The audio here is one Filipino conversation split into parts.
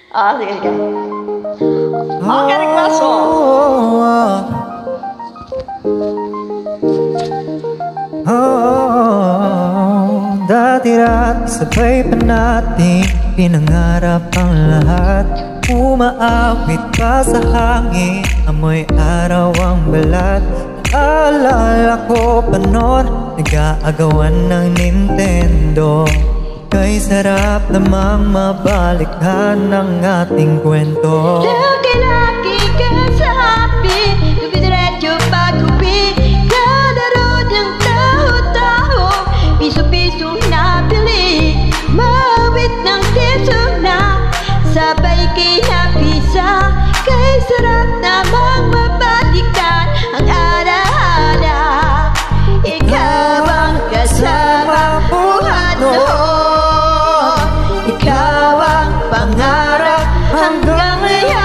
Sige, sige. Okay, request mo. Dati-dati sabay pa natin pinangarap ang lahat. Umaawit pa sa hangin, amoy araw ang balat. Alala ko pa noon, nag-aagawan ng Nintendo. Kay sarap namang mabalikan ng ating kwento. Laki-laki ka sa happy, dumidiretso pag-uwi. Kalaro ng taho-taho, piso-piso nabili. Mawit ng piso na, sabay kinapisa. Kay sarap namang mabalikan ang ara-ara. Ikaw ang kasama buhat noon, ikaw ang pangarap hanggang ngayon.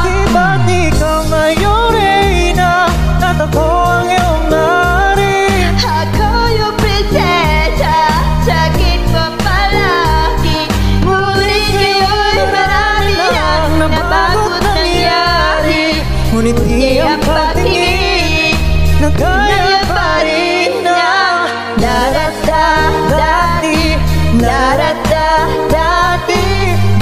Di ba't ikaw ngayong reyna at ako ang iyong nari? Ako yung prinsesa, sakit mo palagi. Ngunit ngayon marami ang nabago't nangyari. Ngunit di ang patingin na kaya pa rin ng Narada-dati, narada-dati,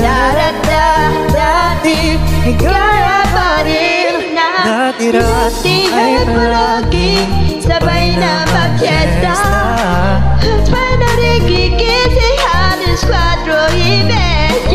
narada-dati, kaya pa rin na dati-dati ay palagi sabay na mag-fiesta. At pa narigigising halos 4:30.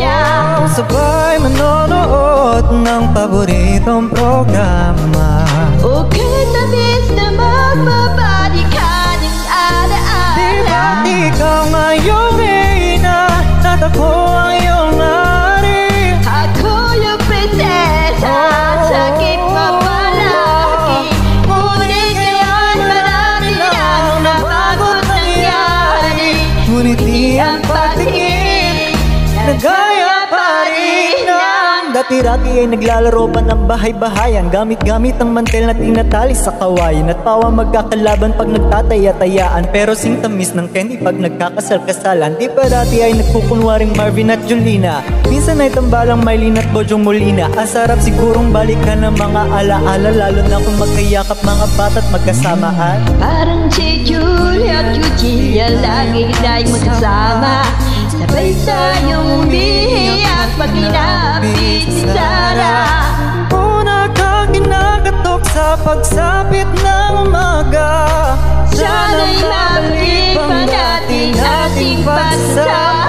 sabay manonood ng paboritong programa. Okay, tamis na magbabalikan ang alaala. Di ba't ikaw ngayong reyna at ako ang iyong nari? Ako yung prinsesa, sakit mo palagi. Ngunit ngayon marami ang nabago't nangyari. Ngunit di ang patingin na gaya pa rin ng dati-dati ay naglalaro pa ng bahay-bahayan, gamit-gamit ang mantel na tinatali sa kawayan. At pawa magkakalaban pag nagtataya-tayaan, pero singtamis ng candy pag nagkakasal-kasalan. Di ba dati ay nagkukunwaring Marvin at Jolina? Minsan ay tambalang Mylene at Bojong Molina. Ang sarap sigurong balikan ng mga alaala, lalo na kung magkayakap mga bata't magkasamaan. Parang si Julia at Eugenia, lagi tayong magkasama. Sabay tayong umiiyak pag inapit si Sarah. Una kang kinakatok sa pagsapit ng umaga. Sana'y mabalik pa natin ating pagsasama.